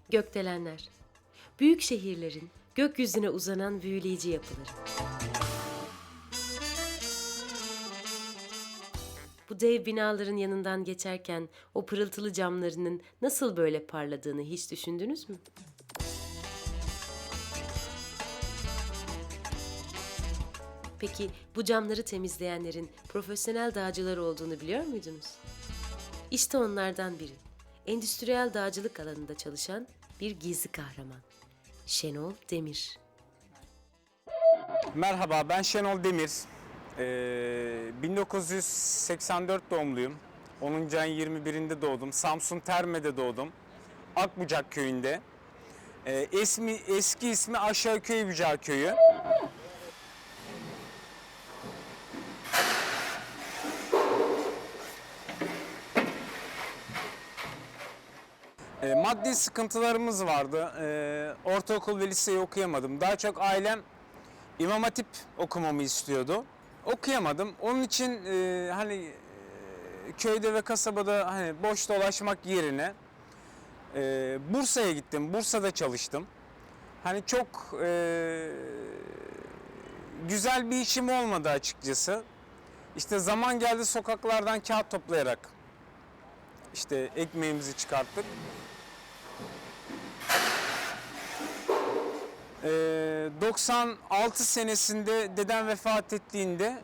Gökdelenler. Büyük şehirlerin gökyüzüne uzanan büyüleyici yapıları. Bu dev binaların yanından geçerken o pırıltılı camlarının nasıl böyle parladığını hiç düşündünüz mü? Peki bu camları temizleyenlerin profesyonel dağcılar olduğunu biliyor muydunuz? İşte onlardan biri. Endüstriyel dağcılık alanında çalışan bir gizli kahraman. Şenol Demir. Merhaba, ben Şenol Demir. 1984 doğumluyum. 10. ayın 21'inde doğdum. Samsun Terme'de doğdum. Akbucak köyünde. Eski ismi Aşağıköy Bucağı Köyü. Maddi sıkıntılarımız vardı. Ortaokul ve liseyi okuyamadım. Daha çok ailem İmam Hatip okumamı istiyordu. Okuyamadım. Onun için köyde ve kasabada boş dolaşmak yerine Bursa'ya gittim. Bursa'da çalıştım. Çok güzel bir işim olmadı açıkçası. İşte zaman geldi, sokaklardan kağıt toplayarak işte ekmeğimizi çıkarttık. 96 senesinde dedem vefat ettiğinde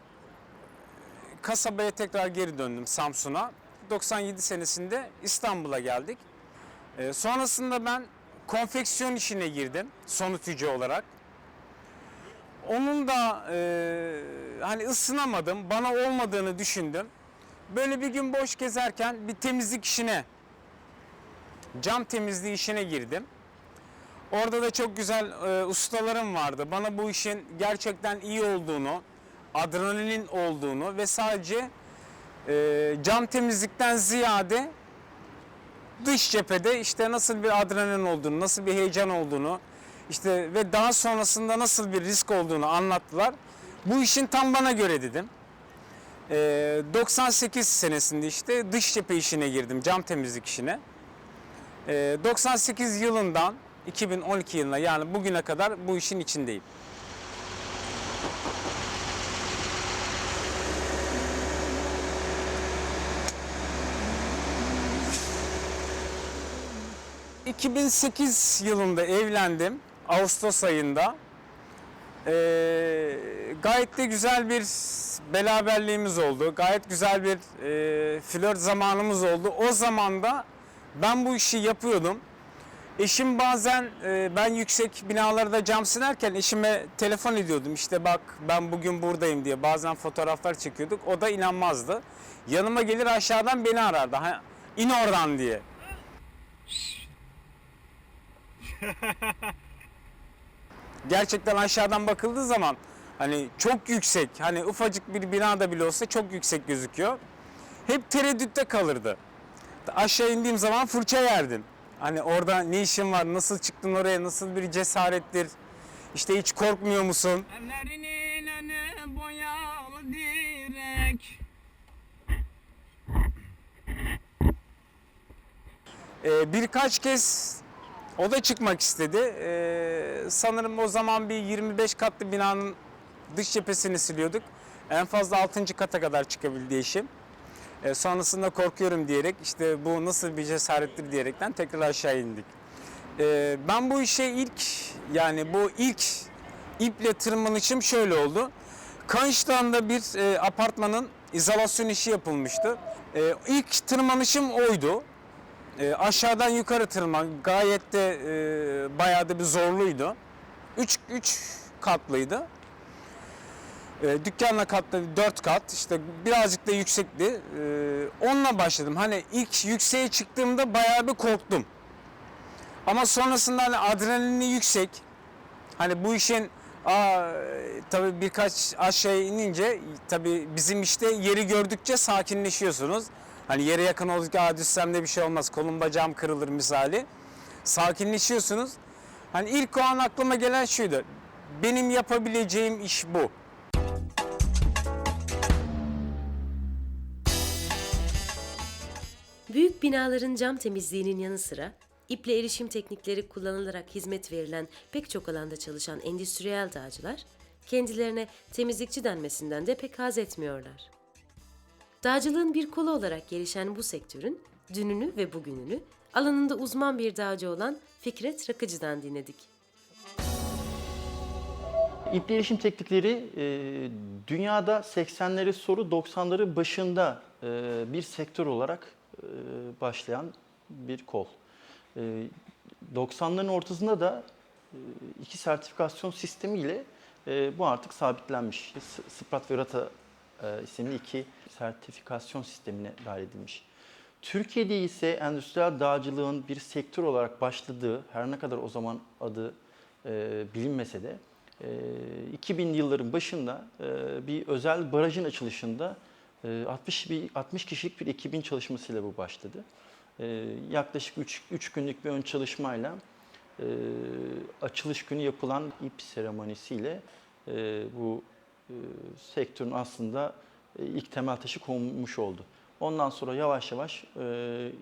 kasabaya tekrar geri döndüm, Samsun'a. 97 senesinde İstanbul'a geldik. Sonrasında ben konfeksiyon işine girdim sonutücü olarak. Onun da ısınamadım, bana olmadığını düşündüm. Böyle bir gün boş gezerken bir temizlik işine, cam temizliği işine girdim. Orada da çok güzel ustalarım vardı. Bana bu işin gerçekten iyi olduğunu, adrenalin olduğunu ve sadece cam temizlikten ziyade dış cephede işte nasıl bir adrenalin olduğunu, nasıl bir heyecan olduğunu, işte ve daha sonrasında nasıl bir risk olduğunu anlattılar. Bu işin tam bana göre dedim. 98 senesinde işte dış cephe işine girdim, cam temizlik işine. 98 yılından 2012 yılına, yani bugüne kadar bu işin içindeyim. ...2008 yılında evlendim. Ağustos ayında. Gayet de güzel bir beraberliğimiz oldu. Gayet güzel bir flört zamanımız oldu. O zaman da ben bu işi yapıyordum. Eşim bazen ben yüksek binalarda cam silerken eşime telefon ediyordum. İşte bak ben bugün buradayım diye. Bazen fotoğraflar çekiyorduk. O da inanmazdı. Yanıma gelir aşağıdan beni arardı. İn oradan diye. Gerçekten aşağıdan bakıldığı zaman çok yüksek. Ufacık bir binada bile olsa çok yüksek gözüküyor. Hep tereddütte kalırdı. Aşağı indiğim zaman fırça yerdim. Orada ne işin var, nasıl çıktın oraya, nasıl bir cesarettir, işte hiç korkmuyor musun? Evlerinin önü boyalı direk. Birkaç kez o da çıkmak istedi. Sanırım o zaman bir 25 katlı binanın dış cephesini siliyorduk. En fazla 6. kata kadar çıkabildi eşim. Sonrasında korkuyorum diyerek işte bu nasıl bir cesarettir diyerekten tekrar aşağı indik. Ben bu işe ilk iple tırmanışım şöyle oldu. Kayıştağ'ında bir apartmanın izolasyon işi yapılmıştı. İlk tırmanışım oydu. Aşağıdan yukarı tırman gayet de bayağı da bir zorluydu. 3 katlıydı. Dükkanla katlı 4 kat, işte birazcık da yüksekti. Onunla başladım. İlk yükseğe çıktığımda bayağı bir korktum. Ama sonrasında adrenalini yüksek. Bu işin tabii birkaç aşağıya inince tabii bizim işte yeri gördükçe sakinleşiyorsunuz. Yere yakın oldukça düşsem de bir şey olmaz, kolum bacağım kırılır misali. Sakinleşiyorsunuz. İlk o an aklıma gelen şuydu. Benim yapabileceğim iş bu. Büyük binaların cam temizliğinin yanı sıra İple erişim teknikleri kullanılarak hizmet verilen pek çok alanda çalışan endüstriyel dağcılar, kendilerine temizlikçi denmesinden de pek haz etmiyorlar. Dağcılığın bir kolu olarak gelişen bu sektörün dününü ve bugününü alanında uzman bir dağcı olan Fikret Rakıcı'dan dinledik. İple erişim teknikleri dünyada 80'leri soru 90'ları başında bir sektör olarak başlayan bir kol. 90'ların ortasında da iki sertifikasyon sistemiyle bu artık sabitlenmiş. SPRAT ve RATA isimli iki sertifikasyon sistemine dahil edilmiş. Türkiye'de ise endüstriyel dağcılığın bir sektör olarak başladığı, her ne kadar o zaman adı bilinmese de 2000'li yılların başında bir özel barajın açılışında 60 kişilik bir ekibin çalışmasıyla bu başladı. Yaklaşık 3 günlük bir ön çalışmayla açılış günü yapılan ip seremonisiyle bu sektörün aslında ilk temel taşı konmuş oldu. Ondan sonra yavaş yavaş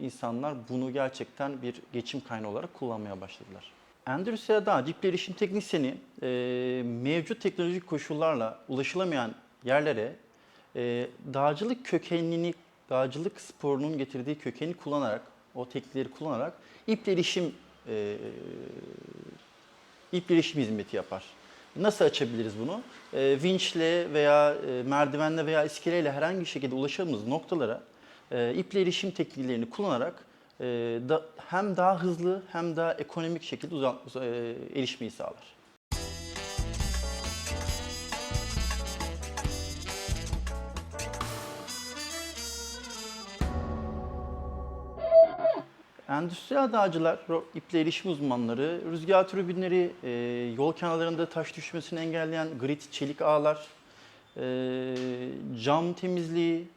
insanlar bunu gerçekten bir geçim kaynağı olarak kullanmaya başladılar. Endüstriyel dağcı iple erişim teknisyeni mevcut teknolojik koşullarla ulaşılamayan yerlere dağcılık kökenini, dağcılık sporunun getirdiği kökeni kullanarak, o teknikleri kullanarak iple erişim hizmeti yapar. Nasıl açabiliriz bunu? Vinçle veya merdivenle veya iskeleyle herhangi bir şekilde ulaşamadığımız noktalara iple erişim tekniklerini kullanarak hem daha hızlı hem daha ekonomik şekilde erişmeyi sağlar. Endüstriyel dağcılar, iple erişim uzmanları, rüzgar türbinleri, yol kenarlarında taş düşmesini engelleyen grit, çelik ağlar, cam temizliği,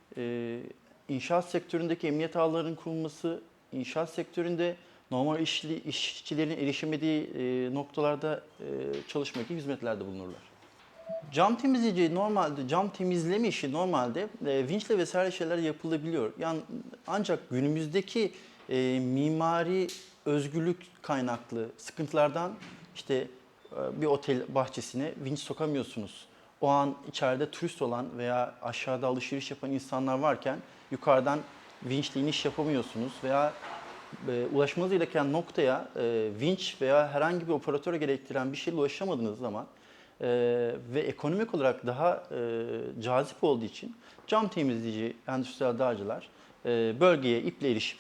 inşaat sektöründeki emniyet ağlarının kurulması, inşaat sektöründe normal işçilerin erişemediği noktalarda çalışmak gibi hizmetlerde bulunurlar. Cam temizleyici normalde, cam temizleme işi normalde vinçle vesaire şeyler yapılabiliyor. Yani ancak günümüzdeki mimari özgürlük kaynaklı sıkıntılardan işte bir otel bahçesine vinç sokamıyorsunuz. O an içeride turist olan veya aşağıda alışveriş yapan insanlar varken yukarıdan vinçle iniş yapamıyorsunuz veya ulaşmanız gereken noktaya vinç veya herhangi bir operatöre gerektiren bir şeyle ulaşamadığınız zaman ve ekonomik olarak daha cazip olduğu için cam temizleyici endüstriyel dağcılar bölgeye iple erişip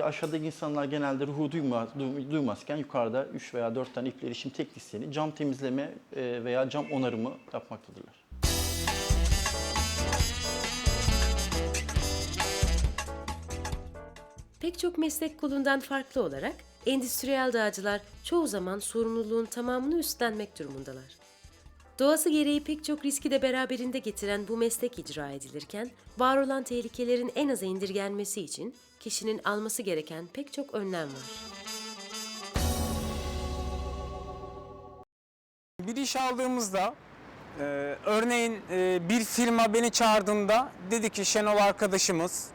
aşağıdaki insanlar genelde ruhu duymazken yukarıda 3 veya 4 tane iple erişim teknisyeni cam temizleme veya cam onarımı yapmaktadırlar. Pek çok meslek kolundan farklı olarak endüstriyel dağcılar çoğu zaman sorumluluğun tamamını üstlenmek durumundalar. Doğası gereği pek çok riski de beraberinde getiren bu meslek icra edilirken, var olan tehlikelerin en aza indirgenmesi için kişinin alması gereken pek çok önlem var. Bir iş aldığımızda örneğin bir firma beni çağırdığında dedi ki Şenol arkadaşımız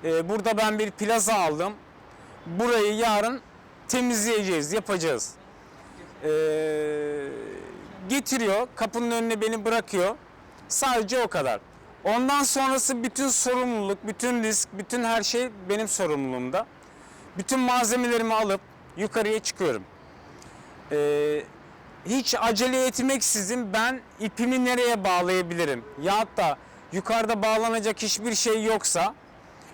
burada ben bir plaza aldım. Burayı yarın temizleyeceğiz, yapacağız. Getiriyor, kapının önüne beni bırakıyor. Sadece o kadar. Ondan sonrası bütün sorumluluk, bütün risk, bütün her şey benim sorumluluğumda. Bütün malzemelerimi alıp yukarıya çıkıyorum. Hiç acele etmeksizin ben ipimi nereye bağlayabilirim? Yahut da yukarıda bağlanacak hiçbir şey yoksa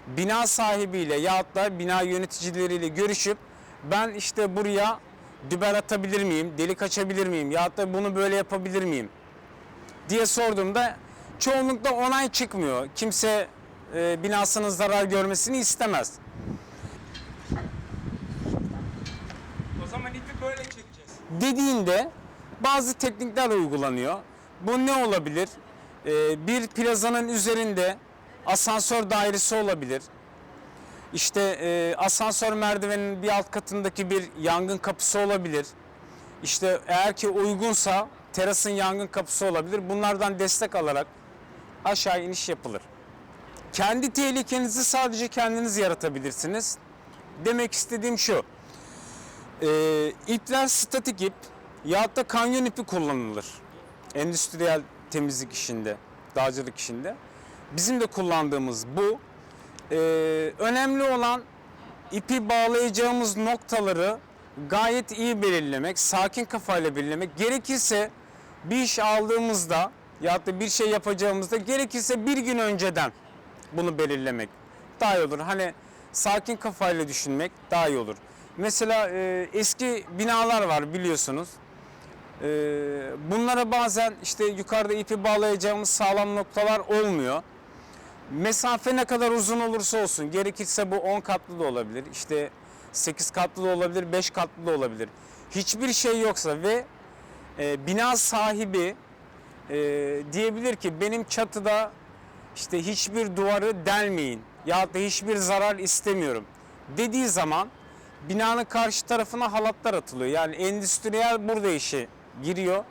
bina sahibiyle yahut da bina yöneticileriyle görüşüp ben işte buraya dübel atabilir miyim, delik açabilir miyim yahut da bunu böyle yapabilir miyim diye sorduğumda çoğunlukla onay çıkmıyor. Kimse binasının zarar görmesini istemez. O zaman ipi böyle çekeceğiz. Dediğinde bazı teknikler uygulanıyor. Bu ne olabilir? Bir plazanın üzerinde asansör dairesi olabilir. İşte asansör merdiveninin bir alt katındaki bir yangın kapısı olabilir. İşte eğer ki uygunsa terasın yangın kapısı olabilir. Bunlardan destek alarak aşağı iniş yapılır. Kendi tehlikenizi sadece kendiniz yaratabilirsiniz. Demek istediğim şu. İpler statik ip yahut da kanyon ipi kullanılır. Endüstriyel temizlik işinde, dağcılık işinde. Bizim de kullandığımız bu. Önemli olan ipi bağlayacağımız noktaları gayet iyi belirlemek, sakin kafayla belirlemek. Gerekirse bir iş aldığımızda ya da bir şey yapacağımızda gerekirse bir gün önceden bunu belirlemek daha iyi olur. Hani sakin kafayla düşünmek daha iyi olur. Mesela eski binalar var biliyorsunuz. Bunlara bazen işte yukarıda ipi bağlayacağımız sağlam noktalar olmuyor. Mesafe ne kadar uzun olursa olsun, gerekirse bu 10 katlı da olabilir, işte 8 katlı da olabilir, 5 katlı da olabilir. Hiçbir şey yoksa ve bina sahibi diyebilir ki benim çatıda işte hiçbir duvarı delmeyin ya da hiçbir zarar istemiyorum dediği zaman binanın karşı tarafına halatlar atılıyor. Yani endüstriyel burada işe giriyor.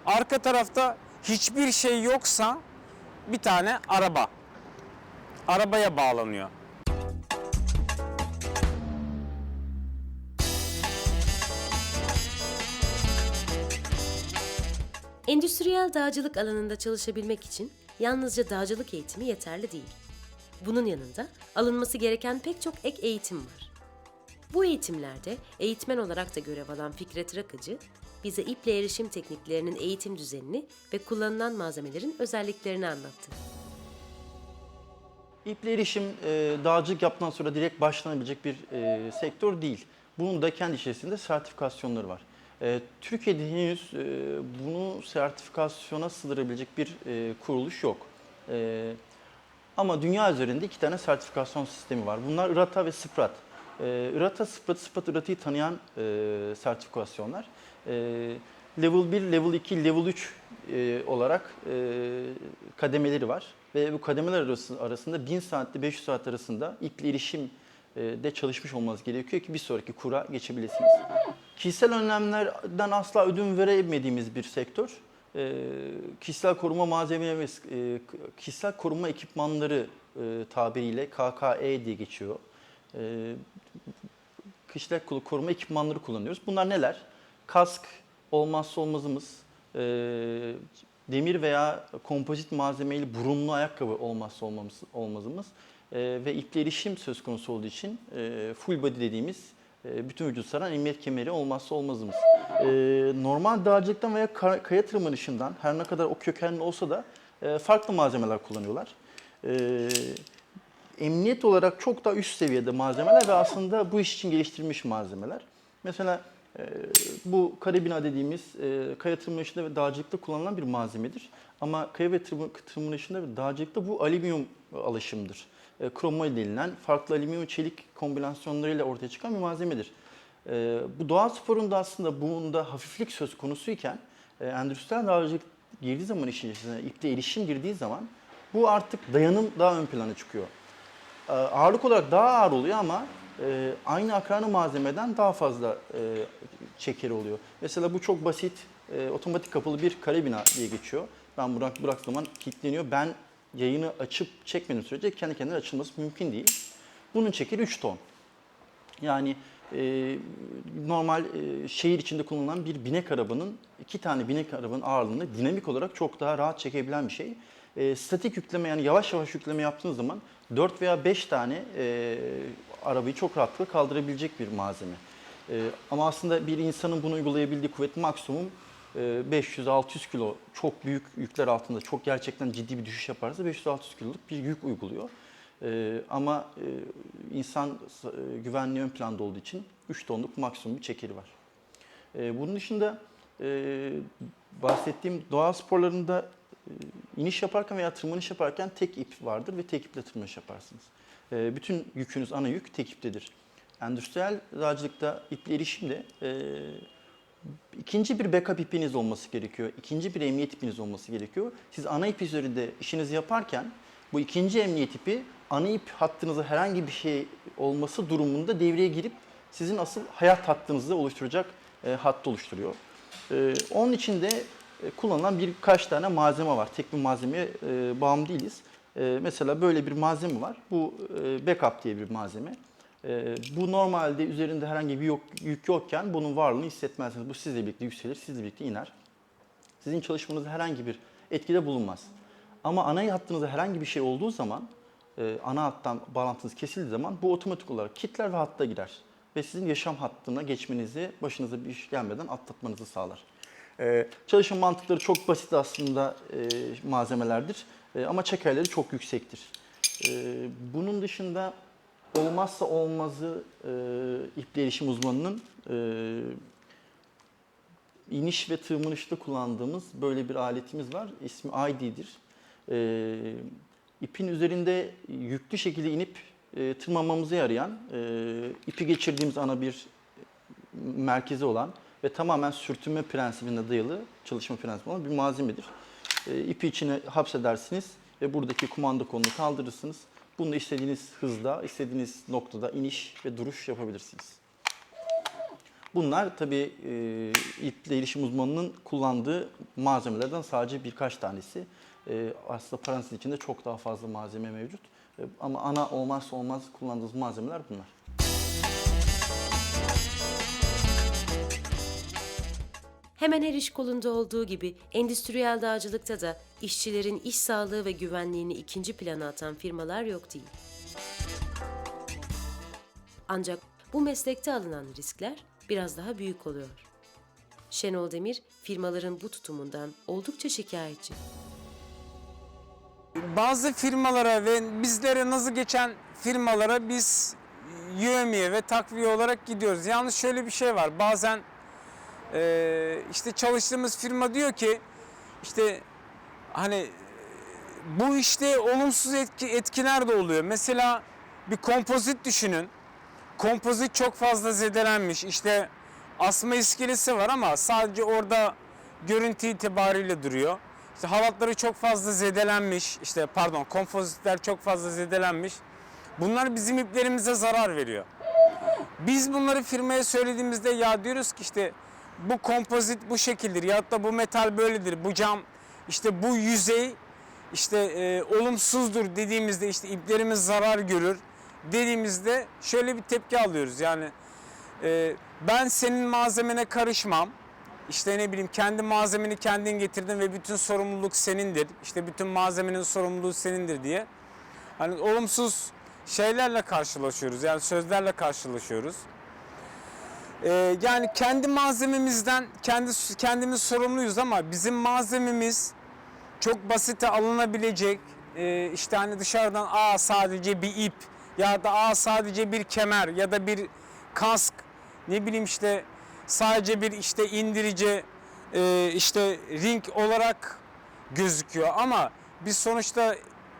Arka tarafta hiçbir şey yoksa bir tane arabaya bağlanıyor. Endüstriyel dağcılık alanında çalışabilmek için yalnızca dağcılık eğitimi yeterli değil. Bunun yanında alınması gereken pek çok ek eğitim var. Bu eğitimlerde eğitmen olarak da görev alan Fikret Rakıcı, bize iple erişim tekniklerinin eğitim düzenini ve kullanılan malzemelerin özelliklerini anlattı. İple erişim dağcılık yaptıktan sonra direkt başlanabilecek bir sektör değil. Bunun da kendi içerisinde sertifikasyonları var. Türkiye'de henüz bunu sertifikasyona sığdırabilecek bir kuruluş yok. Ama dünya üzerinde 2 tane sertifikasyon sistemi var. Bunlar IRATA ve SPRAT. IRATA, SPRAT IRATA'yı tanıyan sertifikasyonlar. Level 1, Level 2, Level 3 olarak kademeleri var. Ve bu kademeler arasında 1000 saatle 500 saat arasında iple erişim de çalışmış olmanız gerekiyor ki bir sonraki kura geçebilirsiniz. Kişisel önlemlerden asla ödün veremediğimiz bir sektör. Kişisel koruma malzemeleri ve kişisel koruma ekipmanları tabiriyle KKE diye geçiyor. Kişisel koruma ekipmanları kullanıyoruz. Bunlar neler? Kask olmazsa olmazımız, demir veya kompozit malzemeli burunlu ayakkabı olmazsa olmazımız ve iple erişim söz konusu olduğu için full body dediğimiz bütün vücut saran emniyet kemeri olmazsa olmazımız. Normal dağcılıktan veya kaya tırmanışından her ne kadar o kökenli olsa da farklı malzemeler kullanıyorlar. Emniyet olarak çok daha üst seviyede malzemeler ve aslında bu iş için geliştirilmiş malzemeler. Mesela bu karabina dediğimiz kaya tırmanışında ve dağcılıkta kullanılan bir malzemedir. Ama kaya ve tırmanışında ve dağcılıkta bu alüminyum alaşımıdır. Kromoil denilen farklı alüminyum çelik kombinasyonlarıyla ortaya çıkan bir malzemedir. Bu doğa sporunda aslında bunda hafiflik söz konusuyken endüstriyel dağcılık girdiği zaman işin içerisine iple erişim girdiği zaman bu artık dayanım daha ön plana çıkıyor. Ağırlık olarak daha ağır oluyor ama aynı akranı malzemeden daha fazla çekeri oluyor. Mesela bu çok basit, otomatik kapalı bir karabina diye geçiyor. Ben bıraktığım zaman kilitleniyor. Ben yayını açıp çekmediğim sürece kendi kendine açılması mümkün değil. Bunun çekeri 3 ton. Yani normal şehir içinde kullanılan bir binek arabanın, 2 tane binek arabanın ağırlığını dinamik olarak çok daha rahat çekebilen bir şey. Statik yükleme yani yavaş yavaş yükleme yaptığınız zaman 4 veya 5 tane arabayı çok rahatlıkla kaldırabilecek bir malzeme. Ama aslında bir insanın bunu uygulayabildiği kuvvet maksimum 500-600 kilo, çok büyük yükler altında çok gerçekten ciddi bir düşüş yaparsa 500-600 kiloluk bir yük uyguluyor. Ama insan güvenliği ön planda olduğu için 3 tonluk maksimum bir çekeri var. Bunun dışında bahsettiğim doğa sporlarında iniş yaparken veya tırmanış yaparken tek ip vardır ve tek iple tırmanış yaparsınız. Bütün yükünüz, ana yük tek iptedir. Endüstriyel dağcılıkta iple erişimde ikinci bir backup ipiniz olması gerekiyor. İkinci bir emniyet ipiniz olması gerekiyor. Siz ana ip üzerinde işinizi yaparken bu ikinci emniyet ipi ana ip hattınıza herhangi bir şey olması durumunda devreye girip sizin asıl hayat hattınızı oluşturacak hattı oluşturuyor. Onun için de kullanılan birkaç tane malzeme var. Tek bir malzemeye bağımlı değiliz. Mesela böyle bir malzeme var. Bu backup diye bir malzeme. Bu normalde üzerinde herhangi bir yük yokken bunun varlığını hissetmezsiniz. Bu sizle birlikte yükselir, sizle birlikte iner. Sizin çalışmanızda herhangi bir etkide bulunmaz. Ama ana hattınızda herhangi bir şey olduğu zaman, ana hattan bağlantınız kesildiği zaman bu otomatik olarak kilitler ve hatta girer. Ve sizin yaşam hattına geçmenizi, başınıza bir iş gelmeden atlatmanızı sağlar. Çalışma mantıkları çok basit aslında malzemelerdir. Ama çekerleri çok yüksektir. Bunun dışında olmazsa olmazı iple erişim uzmanının iniş ve tırmanışta kullandığımız böyle bir aletimiz var. İsmi ID'dir. İpin üzerinde yüklü şekilde inip tırmanmamıza yarayan, ipi geçirdiğimiz ana bir merkezi olan ve tamamen sürtünme prensibine dayalı, çalışma prensibi olan bir malzemedir. İpi içine hapsedersiniz ve buradaki kumanda kolunu kaldırırsınız. Bununla istediğiniz hızda, istediğiniz noktada iniş ve duruş yapabilirsiniz. Bunlar tabii iple erişim uzmanının kullandığı malzemelerden sadece birkaç tanesi. Aslında parantez içinde çok daha fazla malzeme mevcut. Ama ana olmazsa olmaz kullandığımız malzemeler bunlar. Hemen her iş kolunda olduğu gibi endüstriyel dağcılıkta da işçilerin iş sağlığı ve güvenliğini ikinci plana atan firmalar yok değil. Ancak bu meslekte alınan riskler biraz daha büyük oluyor. Şenol Demir, firmaların bu tutumundan oldukça şikayetçi. Bazı firmalara ve bizlere nazı geçen firmalara biz yövmiye ve takviye olarak gidiyoruz. Yalnız şöyle bir şey var. Bazen işte çalıştığımız firma diyor ki işte hani bu işte olumsuz etkiler de oluyor. Mesela bir kompozit düşünün. Kompozit çok fazla zedelenmiş. İşte asma iskelesi var ama sadece orada görüntü itibariyle duruyor. İşte halatları çok fazla zedelenmiş. İşte pardon, kompozitler çok fazla zedelenmiş. Bunlar bizim iplerimize zarar veriyor. Biz bunları firmaya söylediğimizde ya diyoruz ki işte bu kompozit bu şekildir ya da bu metal böyledir. Bu cam işte bu yüzey işte olumsuzdur dediğimizde işte iplerimiz zarar görür dediğimizde şöyle bir tepki alıyoruz. Yani ben senin malzemene karışmam. İşte ne bileyim kendi malzemeni kendin getirdin ve bütün sorumluluk senindir. İşte bütün malzemenin sorumluluğu senindir diye. Hani olumsuz şeylerle karşılaşıyoruz. Yani sözlerle karşılaşıyoruz. Yani kendi malzememizden kendimiz sorumluyuz ama bizim malzememiz çok basite alınabilecek. İşte hani dışarıdan sadece bir ip ya da sadece bir kemer ya da bir kask ne bileyim işte sadece bir işte indirici işte ring olarak gözüküyor ama biz sonuçta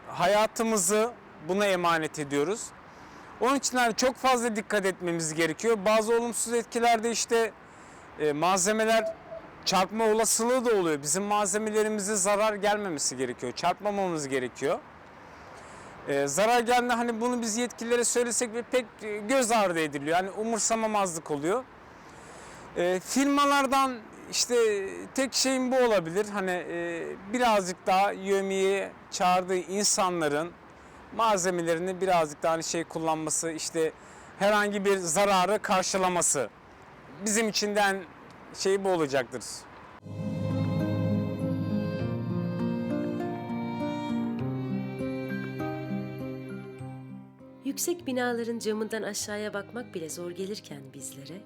hayatımızı buna emanet ediyoruz. Onun için yani çok fazla dikkat etmemiz gerekiyor. Bazı olumsuz etkilerde işte malzemeler çarpma olasılığı da oluyor. Bizim malzemelerimize zarar gelmemesi gerekiyor. Çarpmamamız gerekiyor. Zarar geldiğinde hani bunu biz yetkililere söylesek ve pek göz ardı ediliyor. Yani umursamamazlık oluyor. Firmalardan işte tek şeyim bu olabilir. Hani birazcık daha yövmiyeye çağırdığı insanların malzemelerini birazcık daha hani kullanması, işte herhangi bir zararı karşılaması. Bizim içinden bu olacaktır. Yüksek binaların camından aşağıya bakmak bile zor gelirken bizlere,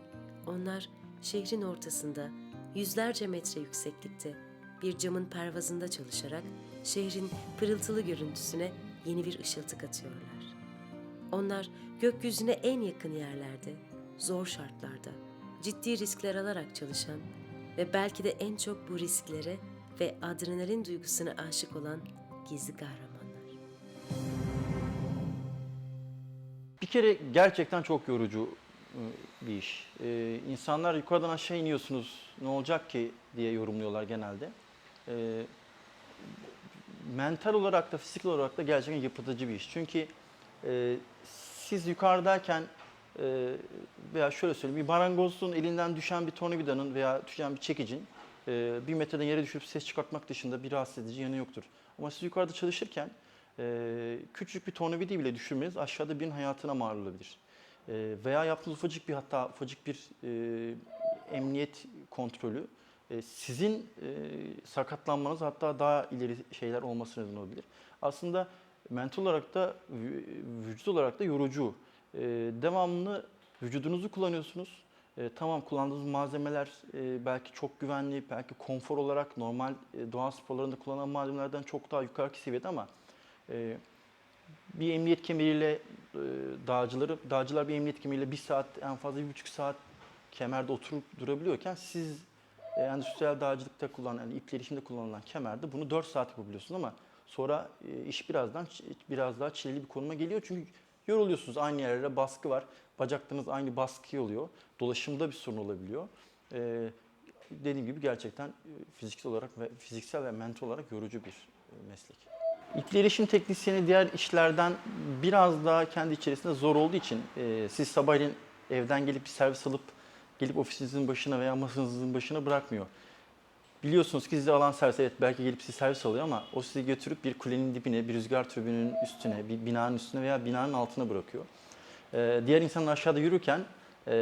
onlar şehrin ortasında yüzlerce metre yükseklikte bir camın pervazında çalışarak şehrin pırıltılı görüntüsüne yeni bir ışıltı katıyorlar. Onlar gökyüzüne en yakın yerlerde, zor şartlarda, ciddi riskler alarak çalışan ve belki de en çok bu risklere ve adrenalin duygusuna aşık olan gizli kahramanlar. Bir kere gerçekten çok yorucu bir iş. İnsanlar yukarıdan aşağı iniyorsunuz, ne olacak ki diye yorumluyorlar genelde. Mental olarak da fiziksel olarak da gerçekten yıpratıcı bir iş. Çünkü siz yukarıdayken veya şöyle söyleyeyim, bir marangozun elinden düşen bir tornavidanın veya düşen bir çekicin bir metreden yere düşüp ses çıkartmak dışında bir rahatsız edici yanı yoktur. Ama siz yukarıda çalışırken küçük bir tornavidayı bile düşürmeniz aşağıda birinin hayatına mal olabilir. Veya yaptığınız ufacık bir emniyet kontrolü sizin sakatlanmanız, hatta daha ileri şeyler olmasına neden olabilir. Aslında mental olarak da vücut olarak da yorucu. Devamlı vücudunuzu kullanıyorsunuz. Tamam, kullandığınız malzemeler belki çok güvenli, belki konfor olarak normal doğa sporlarında kullanılan malzemelerden çok daha yukarı seviyede, ama bir emniyet kemeriyle dağcılar bir emniyet kemeriyle 1 saat, en fazla 1,5 saat kemerde oturup durabiliyorken, siz endüstriyel dağcılıkta kullanılan, yani iple erişimde kullanılan kemerde bunu 4 saat yapabiliyorsunuz, ama sonra iş biraz daha çileli bir konuma geliyor. Çünkü yoruluyorsunuz, aynı yerlere baskı var. Bacaklarınız aynı baskı oluyor. Dolaşımda bir sorun olabiliyor. Dediğim gibi gerçekten fiziksel ve mental olarak yorucu bir meslek. İple erişim teknisyeni diğer işlerden biraz daha kendi içerisinde zor olduğu için siz sabahleyin evden gelip bir servis alıp gelip ofisinizin başına veya masanızın başına bırakmıyor. Biliyorsunuz ki sizi alan servis, evet, belki gelip sizi servis alıyor, ama o sizi götürüp bir kulenin dibine, bir rüzgar türbünün üstüne, bir binanın üstüne veya binanın altına bırakıyor. Diğer insanlar aşağıda yürürken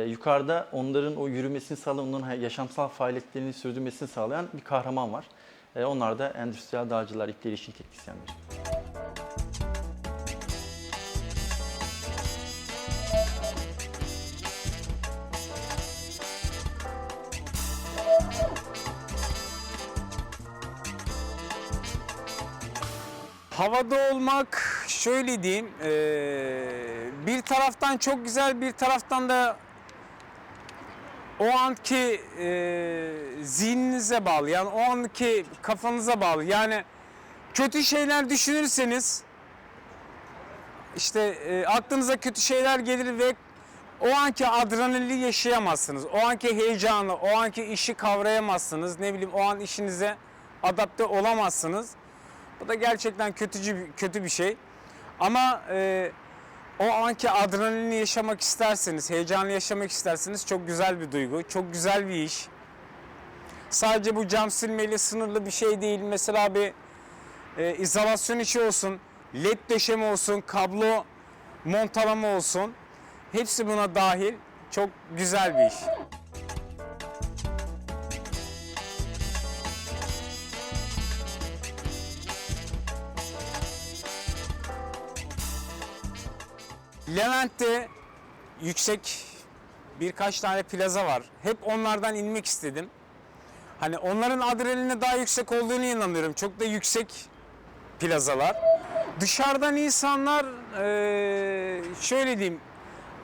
yukarıda onların o yürümesini sağlayan, onların yaşamsal faaliyetlerini sürdürmesini sağlayan bir kahraman var. Onlar da endüstriyel dağcılar, iple erişim teknisyenleri. Havada olmak, şöyle diyeyim, bir taraftan çok güzel, bir taraftan da o anki zihninize bağlı. Yani o anki kafanıza bağlı. Yani kötü şeyler düşünürseniz işte aklınıza kötü şeyler gelir ve o anki adrenalini yaşayamazsınız. O anki heyecanı, o anki işi kavrayamazsınız. Ne bileyim, o an işinize adapte olamazsınız. Bu da gerçekten kötü bir şey. Ama o anki adrenalini yaşamak isterseniz, heyecanı yaşamak isterseniz çok güzel bir duygu, çok güzel bir iş. Sadece bu cam silmeyle sınırlı bir şey değil. Mesela bir izolasyon işi olsun, led döşeme olsun, kablo montalama olsun. Hepsi buna dahil. Çok güzel bir iş. Levent'te yüksek birkaç tane plaza var. Hep onlardan inmek istedim. Hani onların adrenalini daha yüksek olduğunu inanıyorum. Çok da yüksek plazalar. Dışarıdan insanlar şöyle diyeyim.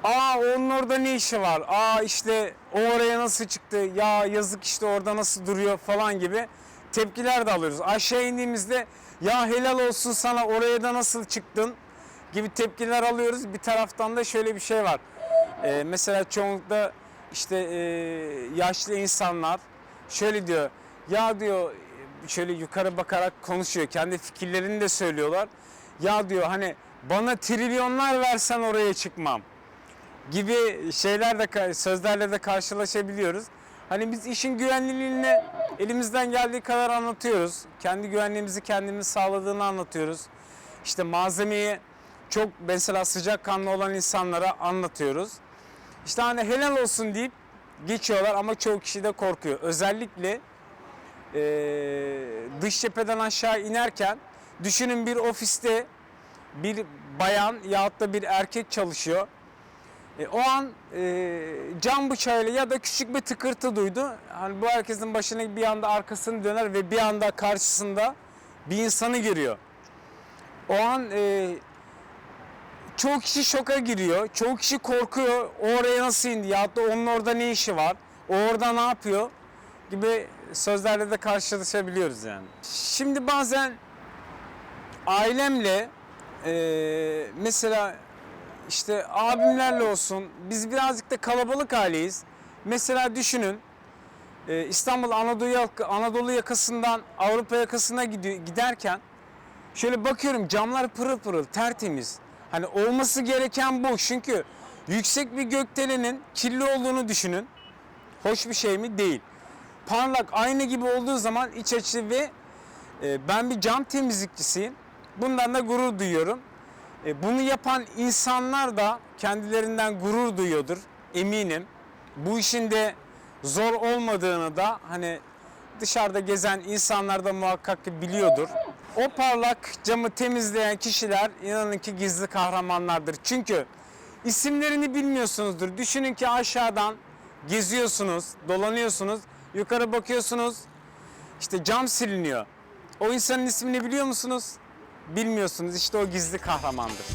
Onun orada ne işi var? İşte o oraya nasıl çıktı? Ya yazık, işte orada nasıl duruyor falan gibi tepkiler de alıyoruz. Aşağı indiğimizde ya helal olsun sana, oraya da nasıl çıktın gibi tepkiler alıyoruz. Bir taraftan da şöyle bir şey var. Mesela çoğunlukla işte yaşlı insanlar şöyle diyor. Ya diyor, şöyle yukarı bakarak konuşuyor. Kendi fikirlerini de söylüyorlar. Ya diyor, hani bana trilyonlar versen oraya çıkmam gibi sözlerle de karşılaşabiliyoruz. Hani biz işin güvenliliğini elimizden geldiği kadar anlatıyoruz. Kendi güvenliğimizi kendimiz sağladığını anlatıyoruz. İşte malzemeyi çok mesela sıcakkanlı olan insanlara anlatıyoruz. İşte hani helal olsun deyip geçiyorlar, ama çoğu kişi de korkuyor. Özellikle dış cepheden aşağı inerken düşünün, bir ofiste bir bayan yahut da bir erkek çalışıyor. O an cam bıçağıyla ya da küçük bir tıkırtı duydu. Hani bu herkesin başına bir anda arkasını döner ve bir anda karşısında bir insanı görüyor. O an çoğu kişi şoka giriyor. Çoğu kişi korkuyor. O oraya nasıl indi? Ya da onun orada ne işi var? O orada ne yapıyor? Gibi sözlerle de karşılaşabiliyoruz yani. Şimdi bazen ailemle mesela işte abimlerle olsun, biz birazcık da kalabalık aileyiz. Mesela düşünün, İstanbul Anadolu yakasından Avrupa yakasına giderken şöyle bakıyorum, camlar pırıl pırıl, tertemiz. Hani olması gereken bu. Çünkü yüksek bir gökdelenin kirli olduğunu düşünün. Hoş bir şey mi? Değil. Parlak, ayna gibi olduğu zaman iç açıcı ve ben bir cam temizlikçisiyim. Bundan da gurur duyuyorum. Bunu yapan insanlar da kendilerinden gurur duyuyordur eminim. Bu işin de zor olmadığını da hani dışarıda gezen insanlar da muhakkak ki biliyordur. O parlak camı temizleyen kişiler inanın ki gizli kahramanlardır. Çünkü isimlerini bilmiyorsunuzdur. Düşünün ki aşağıdan geziyorsunuz, dolanıyorsunuz, yukarı bakıyorsunuz, işte cam siliniyor. O insanın ismini biliyor musunuz? Bilmiyorsunuz. İşte o gizli kahramandır.